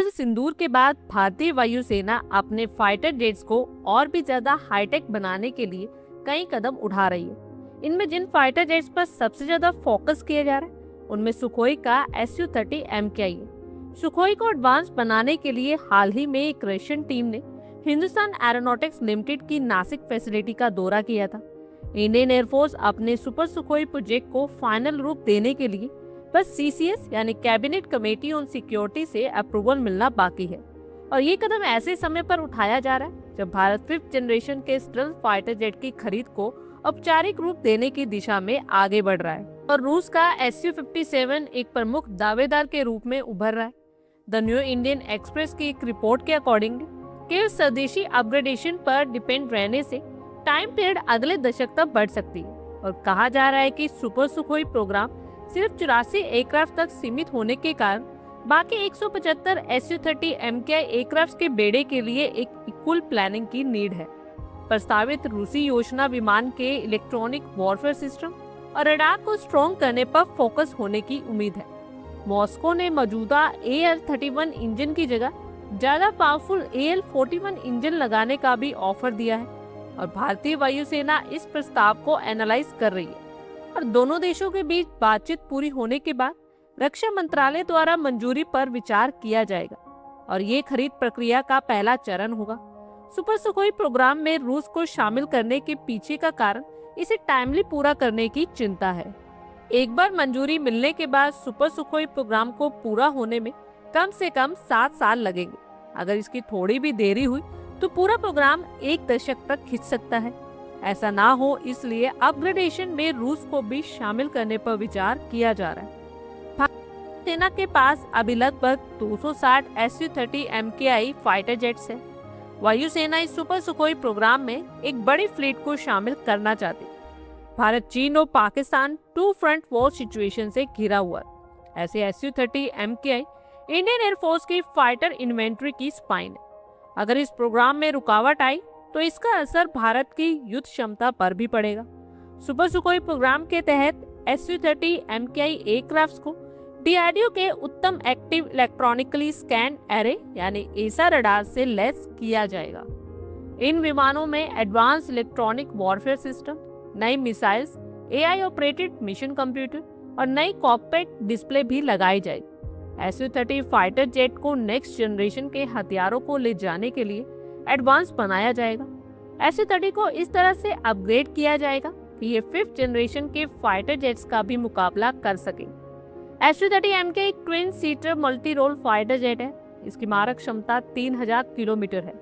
सिंदूर के बाद भारतीय वायुसेना अपने फाइटर जेट्स को और भी ज्यादा हाईटेक बनाने के लिए कई कदम उठा रही है। इनमें जिन फाइटर जेट्स पर सबसे ज्यादा फोकस किया जा रहा है उनमें सुखोई का Su-30 MKI है। सुखोई को एडवांस बनाने के लिए हाल ही में एक रशियन टीम ने हिंदुस्तान एरोनॉटिक्स लिमिटेड की नासिक फैसिलिटी का दौरा किया था। इंडियन एयरफोर्स अपने सुपर सुखोई प्रोजेक्ट को फाइनल रूप देने के लिए बस CCS यानी कैबिनेट कमेटी ऑन सिक्योरिटी से अप्रूवल मिलना बाकी है और ये कदम ऐसे समय पर उठाया जा रहा है जब भारत 5th जनरेशन के स्टेल्थ फाइटर जेट की खरीद को औपचारिक रूप देने की दिशा में आगे बढ़ रहा है और रूस का Su-57 एक प्रमुख दावेदार के रूप में उभर रहा है। द न्यू इंडियन एक्सप्रेस की एक रिपोर्ट के अकॉर्डिंग केवल स्वदेशी अपग्रेडेशन पर डिपेंड रहने से टाइम पीरियड अगले दशक तक बढ़ सकती है और कहा जा रहा है कि सुपर सुखोई प्रोग्राम सिर्फ 84 एयरक्राफ्ट तक सीमित होने के कारण बाकी 175 Su-30 MKI एयरक्राफ्ट के बेड़े के लिए एक इक्वल प्लानिंग की नीड है। प्रस्तावित रूसी योजना विमान के इलेक्ट्रॉनिक वॉरफेयर सिस्टम और रडार को स्ट्रॉन्ग करने पर फोकस होने की उम्मीद है। मॉस्को ने मौजूदा AL-31 इंजन की जगह ज्यादा पावरफुल AL-41 इंजन लगाने का भी ऑफर दिया है और भारतीय वायुसेना इस प्रस्ताव को एनालाइज कर रही है और दोनों देशों के बीच बातचीत पूरी होने के बाद रक्षा मंत्रालय द्वारा मंजूरी पर विचार किया जाएगा और ये खरीद प्रक्रिया का पहला चरण होगा। सुपर सुखोई प्रोग्राम में रूस को शामिल करने के पीछे का कारण इसे टाइमली पूरा करने की चिंता है। एक बार मंजूरी मिलने के बाद सुपर सुखोई प्रोग्राम को पूरा होने में कम से कम 7 साल लगेंगे। अगर इसकी थोड़ी भी देरी हुई तो पूरा प्रोग्राम 1 दशक तक खिंच सकता है। ऐसा ना हो इसलिए अपग्रेडेशन में रूस को भी शामिल करने पर विचार किया जा रहा है। भारतीय सेना के पास अभी लगभग 260 Su-30 MKI फाइटर जेट्स है। वायुसेना इस सुपर सुखोई प्रोग्राम में एक बड़ी फ्लीट को शामिल करना चाहती है। भारत, चीन और पाकिस्तान 2 फ्रंट वॉर सिचुएशन से घिरा हुआ है। ऐसे Su-30 MKI इंडियन एयरफोर्स की फाइटर इन्वेंट्री की स्पाइन है। अगर इस प्रोग्राम में रुकावट आई तो इसका असर भारत की युद्ध क्षमता पर भी पड़ेगा। सुपर सुखोई प्रोग्राम के तहत Su-30 MKI एयरक्राफ्ट को DRDO के उत्तम एक्टिव इलेक्ट्रॉनिकली स्कैन एरे यानी ESA रडार से लैस किया जाएगा। इन विमानों में एडवांस इलेक्ट्रॉनिक वॉरफेयर सिस्टम, नई missiles, AI operated mission computer और नई कॉकपिट डिस्प्ले भी लगाई जाएगी। Su-30 फाइटर जेट को नेक्स्ट जनरेशन के हथियारों को ले जाने के लिए एडवांस बनाया जाएगा। Su-30 को इस तरह से अपग्रेड किया जाएगा कि ये 5th जनरेशन के फाइटर जेट्स का भी मुकाबला कर सके। Su-30 MKI एक twin seater multi role fighter jet है। इसकी मारक क्षमता 3000 किलोमीटर है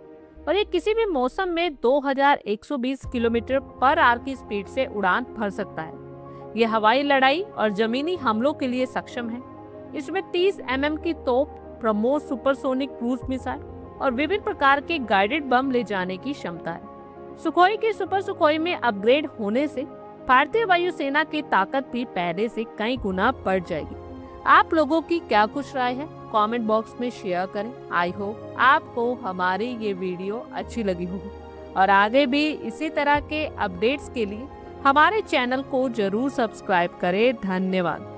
और ये किसी भी मौसम में 2120 किलोमीटर पर आवर की स्पीड से उड़ान भर सकता है। ये हवाई लड़ाई और जमीनी हमलों के लिए सक्षम है। इसमें 30 mm की तोप, ब्रह्मोस सुपरसोनिक क्रूज मिसाइल और विभिन्न प्रकार के गाइडेड बम ले जाने की क्षमता है। सुखोई की सुपर सुखोई में अपग्रेड होने से भारतीय वायुसेना की ताकत भी पहले से कई गुना बढ़ जाएगी। आप लोगों की क्या कुछ राय है कमेंट बॉक्स में शेयर करें। आई होप आपको हमारी ये वीडियो अच्छी लगी होगी और आगे भी इसी तरह के अपडेट्स के लिए हमारे चैनल को जरूर सब्सक्राइब करें। धन्यवाद।